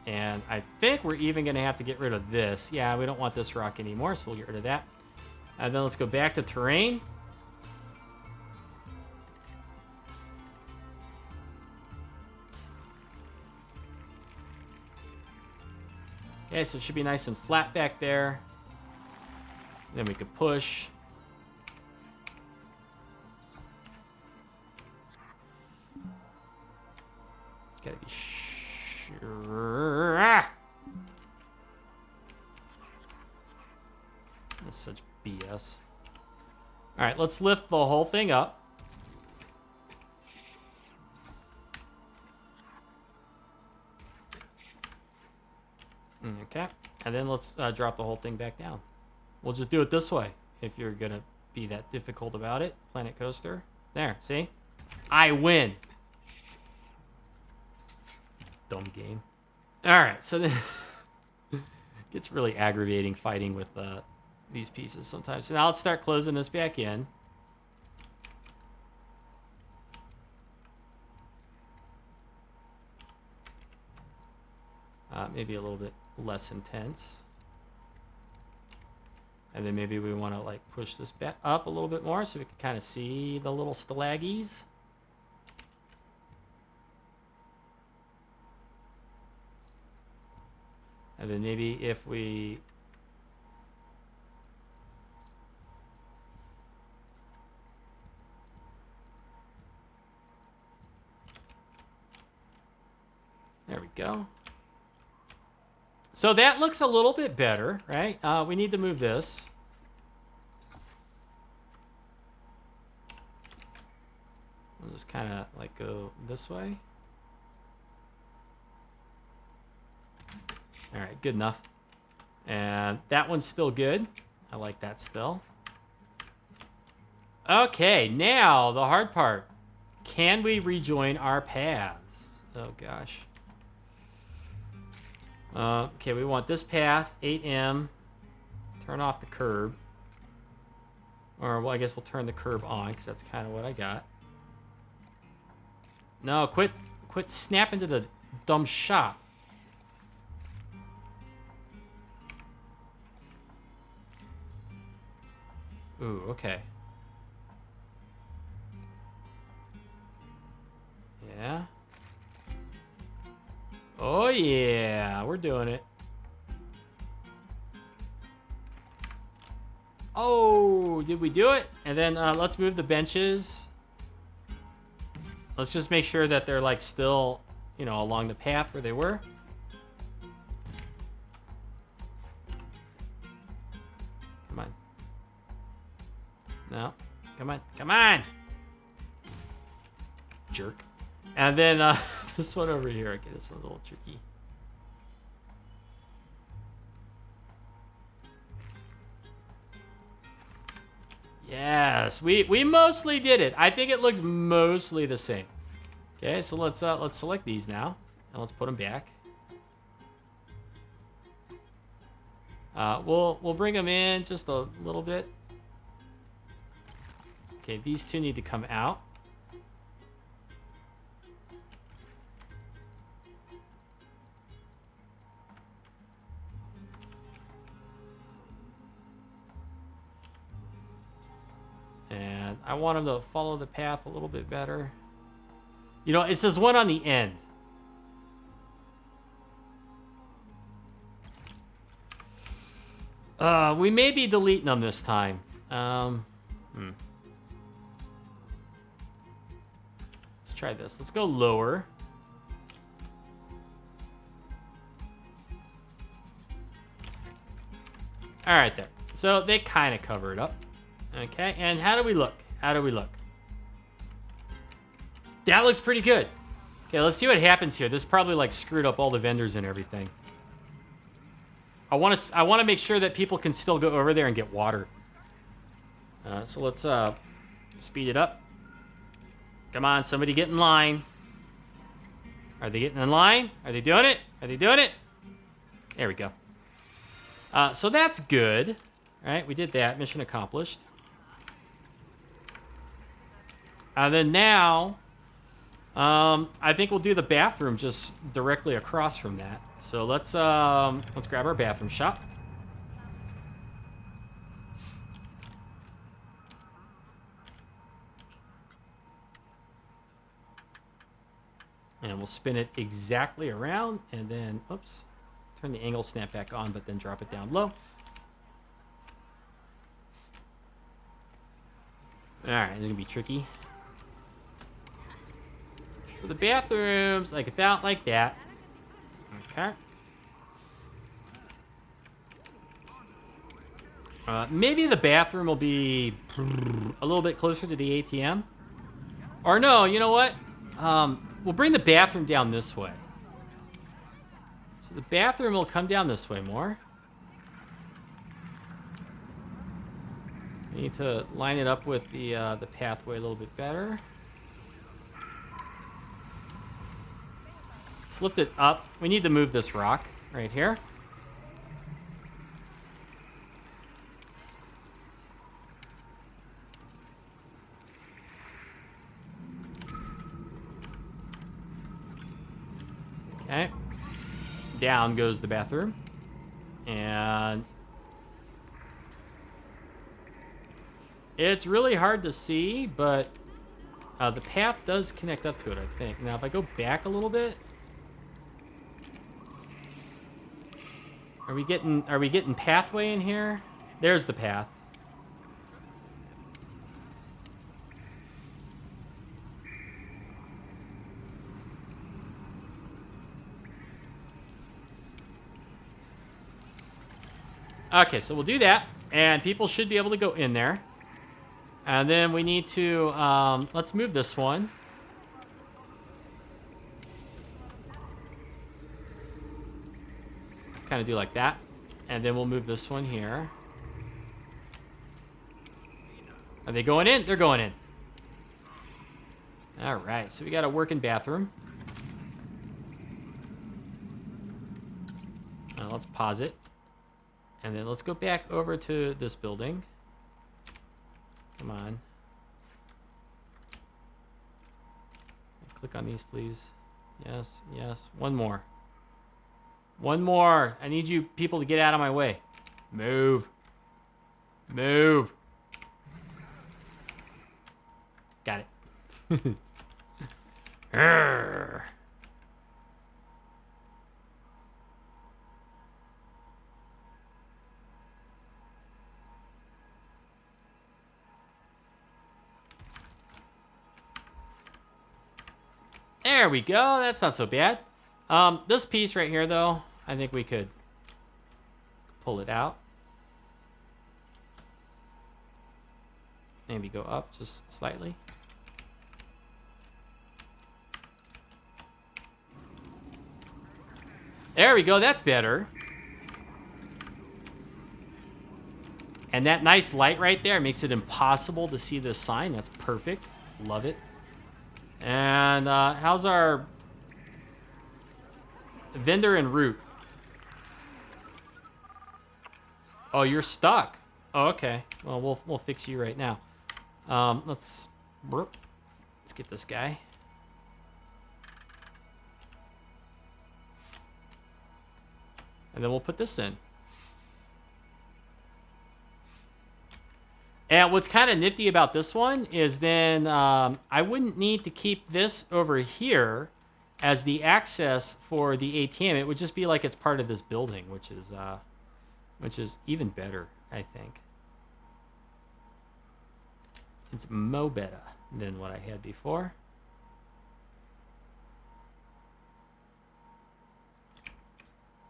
And I think we're even going to have to get rid of this. Yeah, we don't want this rock anymore, so we'll get rid of that. And then let's go back to terrain. Okay, so it should be nice and flat back there. Then we could push. Gotta be sure. Ah! That's such BS. All right, let's lift the whole thing up. Okay, and then let's drop the whole thing back down. We'll just do it this way if you're gonna be that difficult about it. Planet Coaster. There, see? I win. Dumb game. All right, so then it gets really aggravating fighting with these pieces sometimes. So now let's start closing this back in. Maybe a little bit less intense. And then maybe we want to like push this back up a little bit more so we can kind of see the little stalaggies. And then maybe if we there we go. So that looks a little bit better, right? We need to move this. We'll just kind of like go this way. All right, good enough. And that one's still good. I like that still. Okay, now the hard part. Can we rejoin our paths? Oh, gosh. Okay, we want this path, 8M. Turn off the curb. Or, well, I guess we'll turn the curb on, because that's kind of what I got. No, quit snapping to the dumb shop. Ooh, okay. Yeah. Oh, yeah. We're doing it. Oh, did we do it? And then let's move the benches. Let's just make sure that they're, like, still, you know, along the path where they were. Come on. No. Come on. Come on! Jerk. And then this one over here. Okay, this one's a little tricky. Yes, we mostly did it. I think it looks mostly the same. Okay, so let's select these now, and let's put them back. We'll bring them in just a little bit. Okay, these two need to come out. And I want them to follow the path a little bit better. You know, it says one on the end. We may be deleting them this time. Let's try this. Let's go lower. All right, there. So they kind of cover it up. Okay, and how do we look? How do we look? That looks pretty good. Okay, let's see what happens here. This probably like screwed up all the vendors and everything. I want to make sure that people can still go over there and get water. So let's speed it up. Come on, somebody get in line. Are they getting in line? Are they doing it? Are they doing it? There we go. So that's good. All right, we did that. Mission accomplished. And then now, I think we'll do the bathroom just directly across from that. So let's grab our bathroom shop. And we'll spin it exactly around, and then, oops, turn the angle snap back on, but then drop it down low. All right, this is gonna be tricky. So the bathrooms, like about like that. Okay. Maybe the bathroom will be a little bit closer to the ATM. Or no, you know what? We'll bring the bathroom down this way. So the bathroom will come down this way more. We need to line it up with the pathway a little bit better. Let's lift it up. We need to move this rock right here. Okay. Down goes the bathroom. And it's really hard to see, but the path does connect up to it, I think. Now, if I go back a little bit, are we getting pathway in here? There's the path. Okay, so we'll do that, and people should be able to go in there. And then we need to, let's move this one. Kind of do like that. And then we'll move this one here. Are they going in? They're going in. All right, so we got a working bathroom. Let's pause it. And then let's go back over to this building. Come on. Click on these, please. Yes, yes. One more. One more. I need you people to get out of my way. Move. Move. Got it. Arrgh. There we go. That's not so bad. This piece right here, though, I think we could pull it out. Maybe go up just slightly. There we go. That's better. And that nice light right there makes it impossible to see this sign. That's perfect. Love it. And how's our vendor en route? Oh, you're stuck. Oh, okay. Well, we'll fix you right now. Let's get this guy. And then we'll put this in. And what's kind of nifty about this one is then I wouldn't need to keep this over here as the access for the ATM. It would just be like it's part of this building, which is even better, I think. It's mo better than what I had before.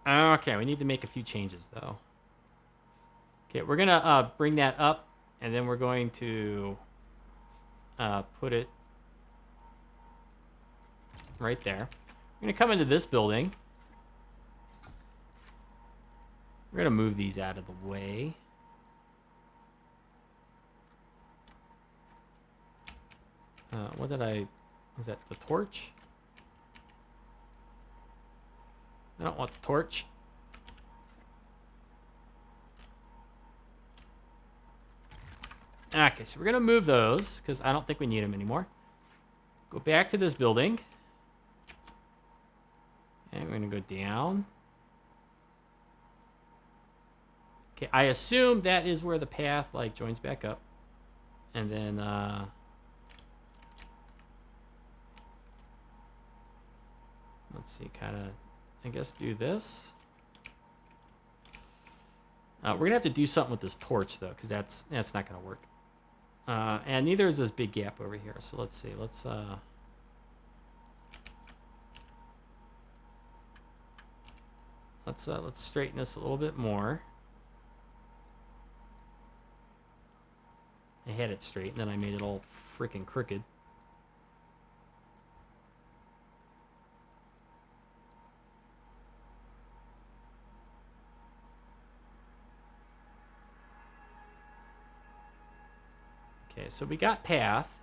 Okay, we need to make a few changes, though. Okay, we're going to bring that up, and then we're going to put it right there. We're going to come into this building. We're going to move these out of the way. What did I... Is that the torch? I don't want the torch. Okay, so we're going to move those, because I don't think we need them anymore. Go back to this building. And we're going to go down. Okay, I assume that is where the path, like, joins back up. And then, let's see, kind of, I guess, do this. We're going to have to do something with this torch, though, because that's not going to work. And neither is this big gap over here. So let's see. Let's straighten this a little bit more. I had it straight, and then I made it all freaking crooked. Okay, so we got path.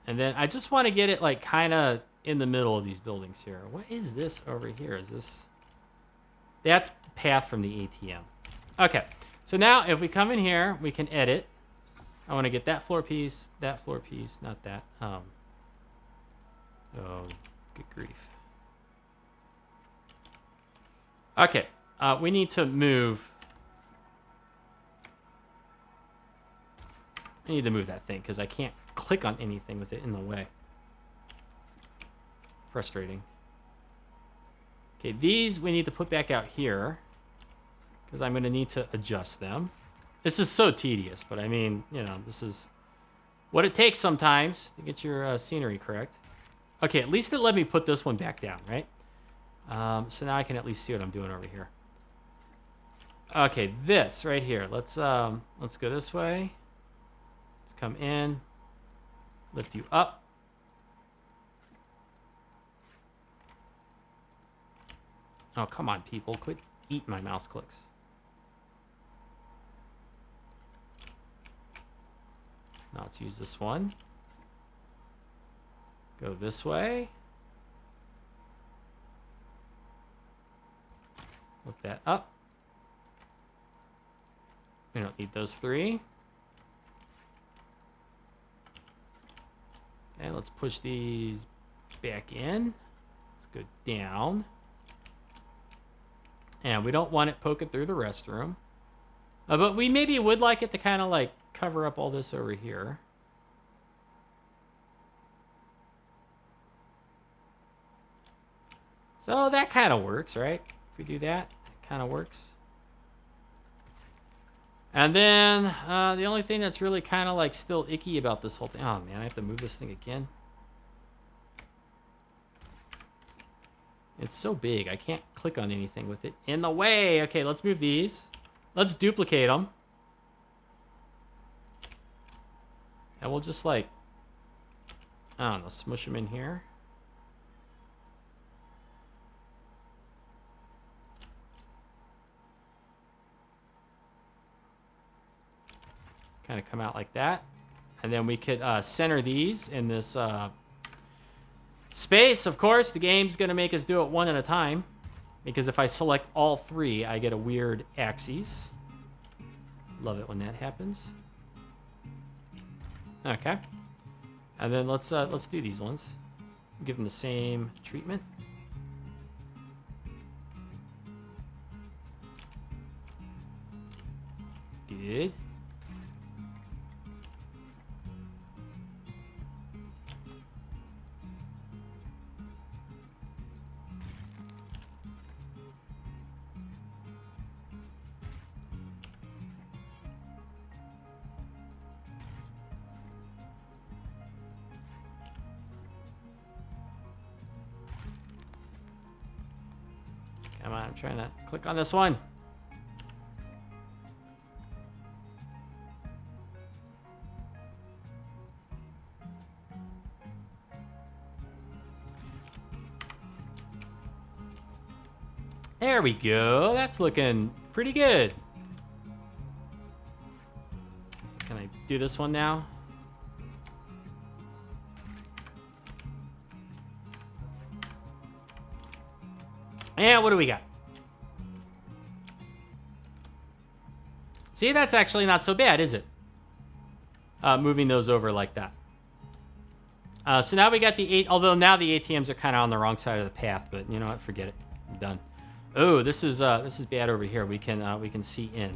And then I just want to get it, like, kind of in the middle of these buildings here. What is this over here? Is this... That's path from the ATM. Okay, so now if we come in here, we can edit. I want to get that floor piece, not that. Oh, good grief. Okay, we need to move... I need to move that thing because I can't click on anything with it in the way. Frustrating. Okay, these we need to put back out here because I'm going to need to adjust them. This is so tedious, but I mean, you know, this is what it takes sometimes to get your scenery correct. Okay, at least it let me put this one back down, right? So now I can at least see what I'm doing over here. Okay, this right here. Let's go this way. Let's come in, lift you up. Oh, come on, people. Quit eating my mouse clicks. Now let's use this one. Go this way. Lift that up. We don't need those three. Okay, let's push these back in. Let's go down. And we don't want it poking through the restroom. But we maybe would like it to kind of like cover up all this over here. So that kind of works, right? If we do that, it kind of works. And then the only thing that's really kind of like still icky about this whole thing. Oh man, I have to move this thing again. It's so big, I can't click on anything with it in the way. Okay, let's move these. Let's duplicate them. And we'll just like, I don't know, smush them in here. Kind of come out like that. And then we could center these in this space. Of course, the game's going to make us do it one at a time. Because if I select all three, I get a weird axis. Love it when that happens. Okay. And then let's do these ones. Give them the same treatment. Good. Come on, I'm trying to click on this one. There we go. That's looking pretty good. Can I do this one now? And what do we got? See, that's actually not so bad, is it? Moving those over like that. So now we got the 8, although now the ATMs are kind of on the wrong side of the path, but you know what? Forget it. I'm done. Oh, this is bad over here. We can see in.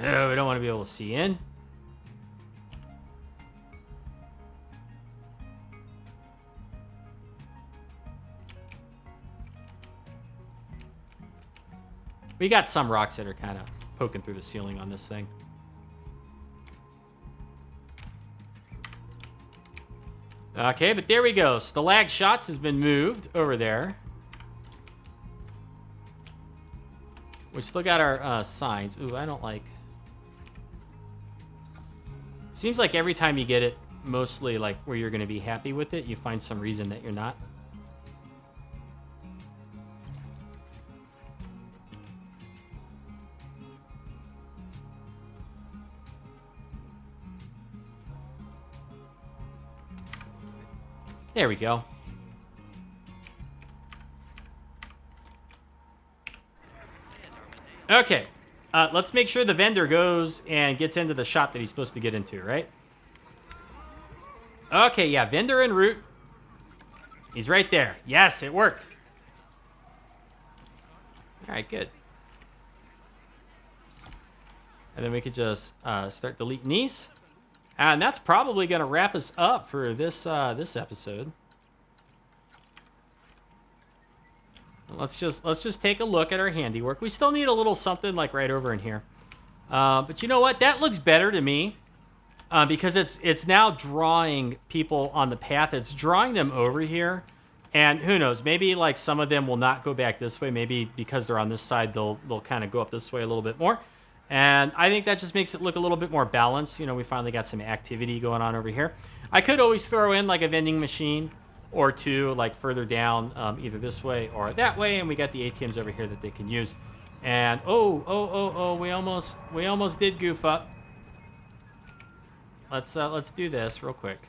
Oh, we don't want to be able to see in. We got some rocks that are kind of poking through the ceiling on this thing. Okay, but there we go. Stalag-Shots has been moved over there. We still got our signs. Ooh, I don't like... Seems like every time you get it, mostly like where you're going to be happy with it, you find some reason that you're not. There we go. Okay. Let's make sure the vendor goes and gets into the shop that he's supposed to get into, right? Okay, yeah, vendor en route. He's right there. Yes, it worked. All right, good. And then we could just start deleting these. And that's probably going to wrap us up for this this episode. Let's just take a look at our handiwork. We still need a little something like right over in here. But you know what? That looks better to me because it's now drawing people on the path. It's drawing them over here. And who knows? Maybe like some of them will not go back this way. Maybe because they're on this side, they'll kind of go up this way a little bit more. And I think that just makes it look a little bit more balanced. You know, we finally got some activity going on over here. I could always throw in like a vending machine or two, like further down, either this way or that way. And we got the ATMs over here that they can use. And oh, we almost did goof up. Let's do this real quick.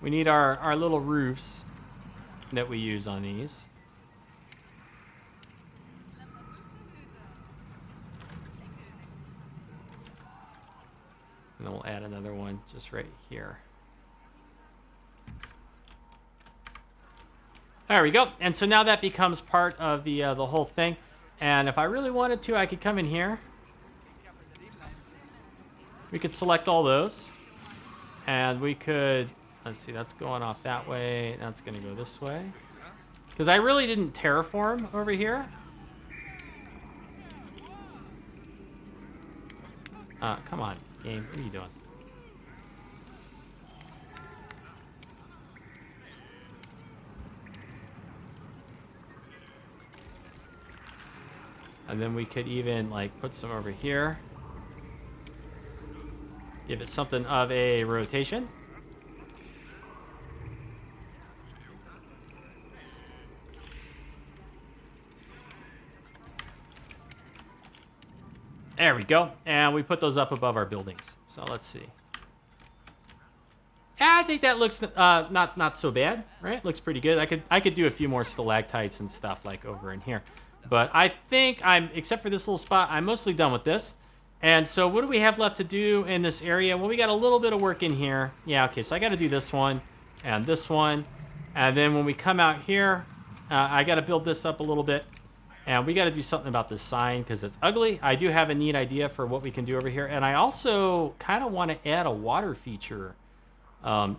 We need our little roofs that we use on these. And then we'll add another one just right here. There we go. And so now that becomes part of the whole thing. And if I really wanted to, I could come in here. We could select all those. And we could... Let's see, that's going off that way. That's going to go this way. Because I really didn't terraform over here. Come on, game. What are you doing? And then we could even, like, put some over here. Give it something of a rotation. There we go. And we put those up above our buildings. So let's see. I think that looks not so bad, right? Looks pretty good. I could do a few more stalactites and stuff like over in here. But I think except for this little spot, I'm mostly done with this. And so what do we have left to do in this area? Well, we got a little bit of work in here. Yeah, okay, so I got to do this one and this one. And then when we come out here, I got to build this up a little bit. And we got to do something about this sign because it's ugly. I do have a neat idea for what we can do over here. And I also kind of want to add a water feature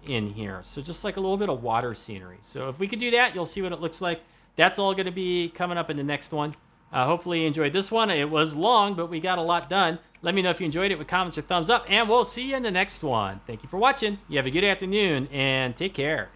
in here. So just like a little bit of water scenery. So if we could do that, you'll see what it looks like. That's all going to be coming up in the next one. Hopefully you enjoyed this one. It was long, but we got a lot done. Let me know if you enjoyed it with comments or thumbs up, and we'll see you in the next one. Thank you for watching. You have a good afternoon, and take care.